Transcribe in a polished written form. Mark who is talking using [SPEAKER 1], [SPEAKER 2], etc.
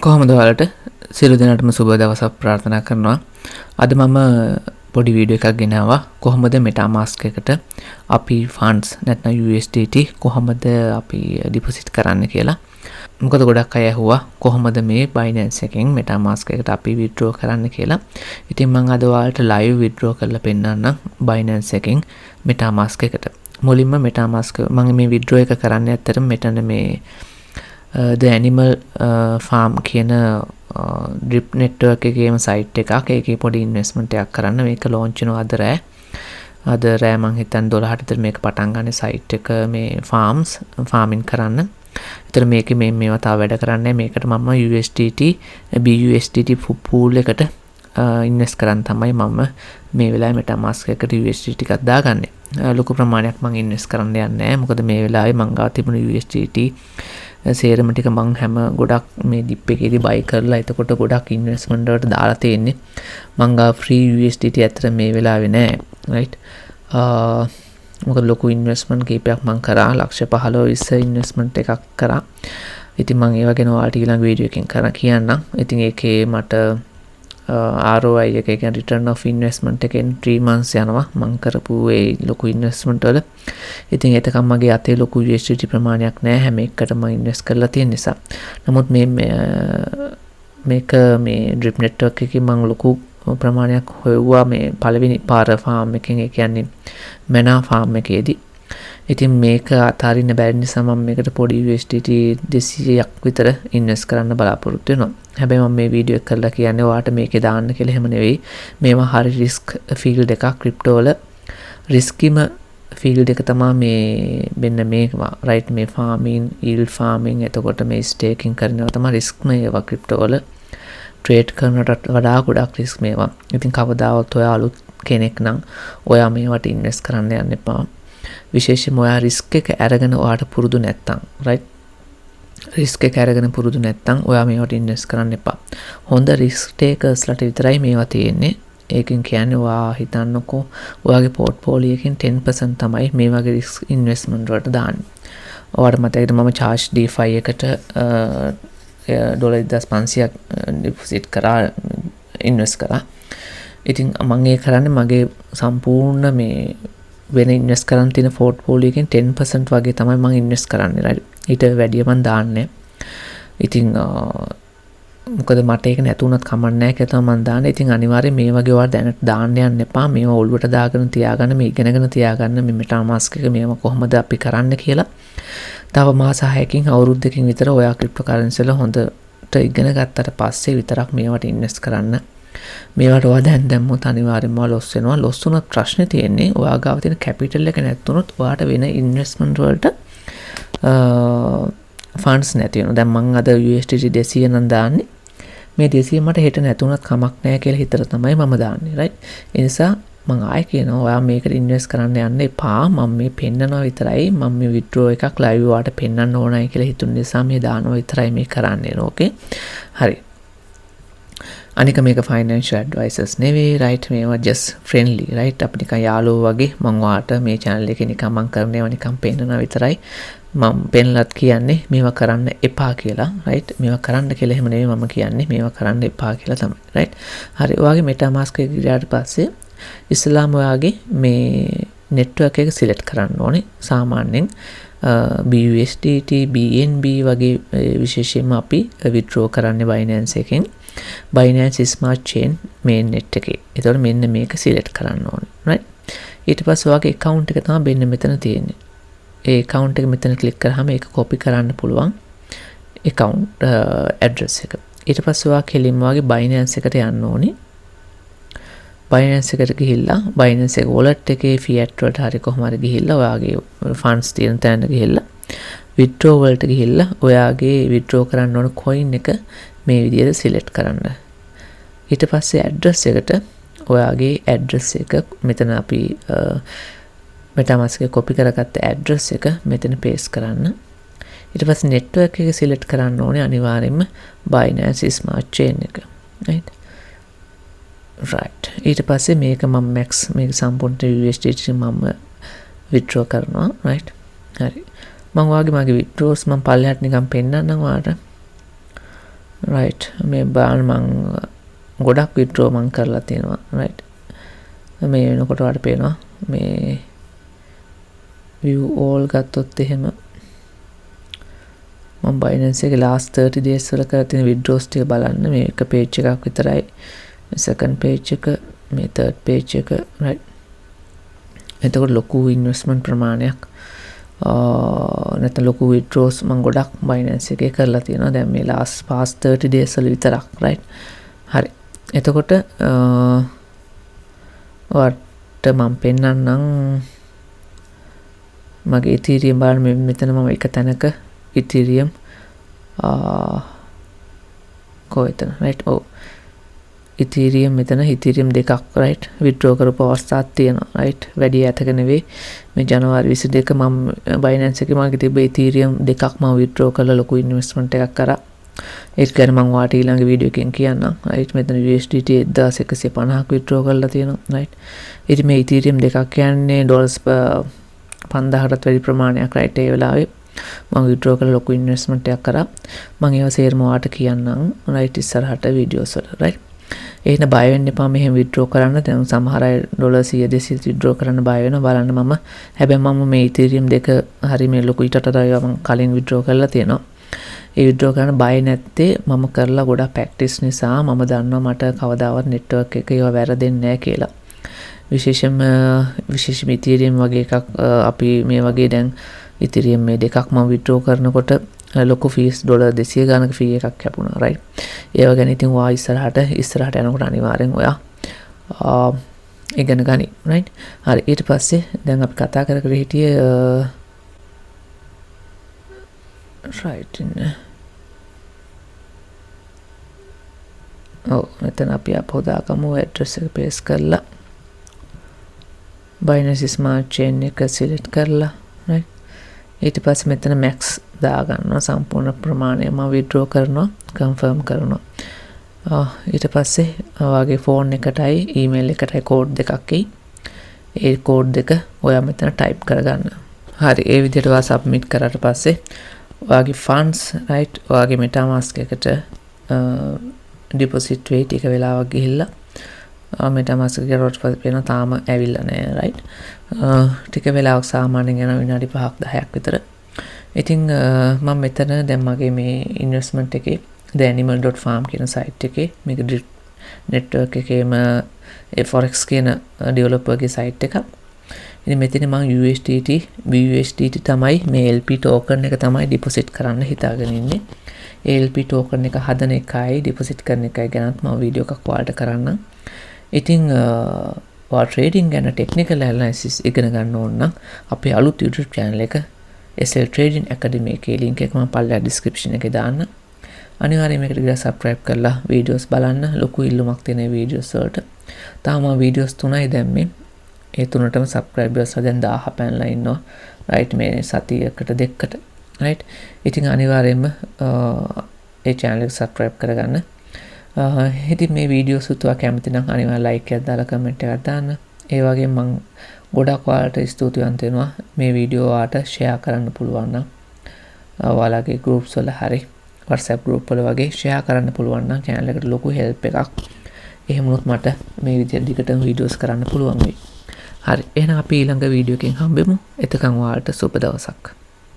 [SPEAKER 1] කොහොමද ඔයාලට සියලු දෙනාටම සුබ දවසක් ප්‍රාර්ථනා කරනවා. අද මම පොඩි වීඩියෝ එකක් ගෙනාවා. කොහොමද metamask එකට අපි funds නැත්නම් USDT කොහොමද අපි deposit කරන්න කියලා. මොකද ගොඩක් අය ඇහුවා කොහොමද මේ Binance එකෙන් metamask එකට අපි withdraw කරන්න කියලා. ඉතින් මම අද ඔයාලට live withdraw කරලා පෙන්නන්නම් Binance එකෙන් metamask එකට. මුලින්ම metamask මම මේ withdraw එක කරන්නේ ඇත්තටම මෙතන මේ the animal farm කියන drip network එකේම site එකක්. ඒකේ පොඩි investment එකක් කරන්න මේක launch වෙනවා අද රෑ මං හිතන්නේ 12ට විතර මේක පටන් ගන්න site එක මේ farming කරන්න. ඒතර මේකේ මේවා තව වැඩ කරන්නේ මේකට මම USDT BUSDT pool එකට invest කරන් තමයි මම මේ වෙලාවේ metamask එකට USDT ටිකක් දාගන්නේ. ලොකු ප්‍රමාණයක් මං invest කරන්න යන්නේ නැහැ. මොකද මේ වෙලාවේ මං ගාව තිබුණු USDT සේරම ටික මං හැම ගොඩක් මේ dip එකේදී buy කරලා එතකොට ගොඩක් investment වලට දාලා තියෙන්නේ. මං ගාව free USDT අතර මේ වෙලාවේ නැහැ. right මොකද ලොකු investment කීපයක් මං කරා. ලක්ෂ 15 investment එකක් කරා. ඉතින් මං ඒව ගැන ඔයාලට ඊළඟ වීඩියෝ එකකින් කියන්නම්. ඉතින් ඒකේ මට ROI එක කියන්නේ return of investment එකෙන් 3 months යනවා මං කරපු ඒ ලොකු investment වල. ඉතින් ඒතකම් මගේ අතේ ලොකු USDT ප්‍රමාණයක් නැහැ හැම එකකටම invest කරලා තියෙන නිසා. නමුත් මේක මේ drip network එකේ මං ලොකු ප්‍රමාණයක් හොයුවා මේ පළවෙනි පාර farm එකෙන්. ඒ කියන්නේ මැනා farm එකේදී. ඉතින් මේක අතාරින්න බැරි නිසා මම මේකට පොඩි USDT 200ක් විතර invest කරන්න බලාපොරොත්තු වෙනවා. හැබැයි මම මේ වීඩියෝ එක කරලා කියන්නේ ඔයාට මේකේ දාන්න කියලා එහෙම නෙවෙයි. මේවා හරි risk field එකක් crypto වල riskීම field එක තමයි මේ මෙන්න මේවා right මේ farming yield farming එතකොට මේ staking කරනවා තමයි risk මේවා crypto වල trade කරනට වඩා ගොඩක් risk මේවා. ඉතින් කවදාවත් ඔයා අලුත් කෙනෙක් නම් ඔයා මේවට invest කරන්න යන්න එපා. විශේෂයෙන්ම ඔයා risk එක අරගෙන ඔයාට පුරුදු නැත්තම් right risk එක අරගෙන පුරුදු නැත්තම් ඔයා මේවට invest කරන්න එපා. හොඳ risk takers ලට විතරයි මේවා තියෙන්නේ. ඒකෙන් කියන්නේ ඔයා හිතන්නකෝ ඔයාගේ portfolio එකෙන් 10% තමයි මේ වගේ risk investment වලට දාන්නේ. ඔයාට මතකද මම charge DeFi එකට $1500ක් deposit කරා invest කරා. ඉතින් මම ඒ කරන්නේ මගේ සම්පූර්ණ මේ වෙන invest කරන් තියෙන portfolio එකෙන් 10% වගේ තමයි මම invest කරන්නේ right. ඊට වැඩිය මම දාන්නේ. ඉතින් මොකද මට ඒක නැතුණත් කමක් නැහැ කියලා තමයි මම දාන්නේ. ඉතින් අනිවාර්යයෙන් මේ වගේ ඔයාලා දැනට දාන්න යන්න එපා. මේවා ඔළුවට දාගෙන තියාගන්න මේ ඉගෙනගෙන තියාගන්න මේ metamask එක මේවා කොහොමද අපි කරන්න කියලා. තව මාස 6කින් අවුරුද්දකින් විතර ඔයා cryptocurrency වල හොඳට ඉගෙන ගත්තට පස්සේ විතරක් මේවට invest කරන්න. මේවට ඔයා දැම්මොත් අනිවාර්යයෙන්ම loss වෙනවා. loss වුණත් ප්‍රශ්නේ තියෙන්නේ ඔයා ගාව තියෙන capital එක නැත්තුනොත් ඔයාට වෙන investment වලට funds නැති වෙනවා. දැන් මම අද USDT 200 නම් දාන්නේ. මේ 200 මට හෙට නැතුණත් කමක් නැහැ කියලා හිතලා තමයි මම දාන්නේ right. ඒ නිසා මම ආයෙ කියනවා ඔයා මේකට invest කරන්න යන්න එපා. මම මේ පෙන්නනවා විතරයි. මම මේ withdraw එකක් live වාට පෙන්නන්න ඕනයි කියලා හිතුන නිසා මේ දානවා විතරයි මේ කරන්නේ. okay හරි. අනික මේක financial advisors නෙවෙයි right. මේවා just friendly right. අපි නිකන් යාළුවෝ වගේ මම ඔයාට මේ channel එකේ නිකන් මම කරනවා නිකන් පෙන්නනවා විතරයි. මම පෙන්ලත් කියන්නේ මේවා කරන්න එපා කියලා right. මේවා කරන්න කියලා එහෙම නෙවෙයි මම කියන්නේ මේවා කරන්න එපා කියලා තමයි right. හරි. ඔයාගේ metamask එක ගියාට පස්සේ ඉස්ලාම ඔයාගේ මේ network එක select කරන්න ඕනේ. සාමාන්‍යයෙන් BUSDT BNB වගේ විශේෂයෙන්ම අපි withdraw කරන්නේ Binance එකෙන්. Binance Smart Chain main net එකේ. ඒතකොට මෙන්න මේක select කරන්න ඕනේ right. ඊට පස්සේ ඔයාගේ account එක තමයි මෙන්න මෙතන තියෙන්නේ. ඒ account එක මෙතන click කරාම ඒක copy කරන්න පුළුවන් account address එක. ඊට පස්සේ ඔයා කෙලින්ම ඔයාගේ Binance එකට යන්න ඕනේ. Binance එකට ගිහිල්ලා Binance එක wallet එකේ fiat වලට හරි කොහොම හරි ගිහිල්ලා ඔයාගේ funds තියෙන තැනට ගිහිල්ලා withdraw වලට ගිහිල්ලා ඔයාගේ withdraw කරන්න ඕන coin එක මේ විදිහට select කරන්න. ඊට පස්සේ address එකට ඔයාගේ address එක මෙතන අපි metamask එක copy කරගත්ත address එක මෙතන paste කරන්න. ඊට පස්සේ network එක select කරන්න ඕනේ අනිවාර්යයෙන්ම Binance Smart Chain එක right. ඊට පස්සේ මේක මම max මේක සම්පූර්ණ USDT මම withdraw කරනවා right. හරි. මම ඔයාගේ මගේ withdrawals මම පල්ලෙහාට නිකන් පෙන්නන්නම් ඔයාලට. right මේ බාන මං ගොඩක් withdraw මං කරලා තියෙනවා right මේ වෙනකොට වඩ පේනවා මේ view all ගත්තොත් එහෙම මම Binance එකේ last 30 days වල කරලා තියෙන withdraws ටික බලන්න මේ එක page එකක් විතරයි second page එක මේ third page එක right එතකොට ලොකු investment ප්‍රමාණයක් නැත්නම් ලොකු withdraws මම ගොඩක් Binance එකේ කරලා තියෙනවා දැන් මේ past 30 days වල විතරක් right හරි එතකොට ඔයාලට මම පෙන්නන්නම් මගේ Ethereum බලන්න මෙතන මම එක තැනක Ethereum කොහෙද right Ethereum මෙතන Ethereum දෙකක් right withdraw කරපු අවස්ථාවක් තියෙනවා right වැඩි ඈතක නෙවෙයි මේ ජනවාරි 22 මම Binance එකේ මගේ තිබ්බ Ethereum දෙකක් මම withdraw කරලා ලොකු investment එකක් කරා ඒක ගැන මම ඔයාලට ඊළඟ වීඩියෝ එකෙන් කියන්නම් right මෙතන USDT 1150ක් withdraw කරලා තියෙනවා right ඉතින් මේ Ethereum දෙකක් කියන්නේ dollars 5000කට වැඩි ප්‍රමාණයක් right ඒ වෙලාවේ මම withdraw කරලා ලොකු investment එකක් කරා මම ඒවා සේරම ඔයාලට කියන්නම් right ඉස්සරහට වීඩියෝස් වල right එහෙනම් බය වෙන්න එපා මෙහෙම withdraw කරන්න දැන් සමහර අය $100 200 withdraw කරන්න බය වෙනවා බලන්න මම හැබැයි මම මේ Ethereum දෙක හරි මේ ලොකු ඊටට මම කලින් withdraw කරලා තියෙනවා ඒ withdraw කරන්න බය නැත්තේ මම කරලා ගොඩක් practice නිසා මම දන්නවා මට කවදාවත් network එක ඒවා වැරදෙන්නේ නැහැ කියලා විශේෂම Ethereum වගේ එකක් අපි මේ වගේ දැන් Ethereum මේ දෙකක් මම withdraw කරනකොට ලොකු fees $200 ගානක fee එකක් කැපුණා right ඒව ගැන ඉතින් ඔයා ඉස්සරහට යනකොට අනිවාර්යෙන් ඔයා ඉගෙන ගනි right හරි ඊට පස්සේ දැන් අපි කතා කර හිටියේ right මෙතන අපි අපෝදාගමු address එක paste කරලා Binance Smart Chain එක select කරලා right ඊට පස්සේ මෙතන max දාගන්නවා සම්පූර්ණ ප්‍රමාණය මම withdraw කරනවා confirm කරනවා ඊට පස්සේ ඔයාගේ phone එකටයි email එකටයි code දෙකක් එයි ඒ code දෙක ඔයා මෙතන type කරගන්න හරි ඒ විදිහට ඔයා submit කරාට පස්සේ ඔයාගේ funds right ඔයාගේ metamask එකට deposit වෙයි ටික වෙලාවක් ගිහිල්ලා metamask එක කරවට පස්සේ පේන තාම ඇවිල්ලා නැහැ right ටික වෙලාවක් සාමාන්‍යයෙන් යන විනාඩි 5ක් 10ක් විතර ඉතින් මම මෙතන දැන් මගේ මේ investment එකේ the animal.farm කියන site එකේ මේක network එකේම forex කියන developer ගේ site එකක්. ඉතින් මෙතන මම USDT තමයි මේ LP token එක තමයි deposit කරන්න හිතාගෙන ඉන්නේ. ඒ LP token එක හදන එකයි deposit කරන එකයි ගැනත් මම වීඩියෝ එකක් ඔයාලට කරන්නම්. ඉතින් ඔයා trading ගැන technical analysis ඉගෙන ගන්න ඕන නම් අපේ අලුත් YouTube channel එක SL Trading Academy එකේ link එක මම පල්ලෙහා description එකේ දාන්න. අනිවාර්යයෙන් මේකට ගිහලා subscribe කරලා videos බලන්න. ලොකු ඉල්ලුමක් තියෙන videos වලට. තාම videos 3යි දැම්මේ. ඒ තුනටම subscribers දැන් 1000 පැනලා ඉන්නවා. right මේ සතියකට දෙකකට. right. ඉතින් අනිවාර්යයෙන්ම ඒ channel එක subscribe කරගන්න. ඉතින් මේ videos උතුවා කැමති නම් අනිවාර්යෙන් like එකක් දාලා comment එකක් දාන්න. ඒ වගේම මම ගොඩක් ඔයාලට ස්තුතිවන්ත වෙනවා මේ වීඩියෝ ඔයාලට share කරන්න පුළුවන් නම් ඔයාලගේ groups වල හරි WhatsApp group වල වගේ share කරන්න පුළුවන් නම් channel එකට ලොකු help එකක්. එහෙම වුණොත් මට මේ විදිහට දිගටම videos කරන්න පුළුවන් වෙයි. හරි එහෙනම් අපි ඊළඟ වීඩියෝ එකෙන් හම්බෙමු. එතකන් ඔයාලට සුබ දවසක්.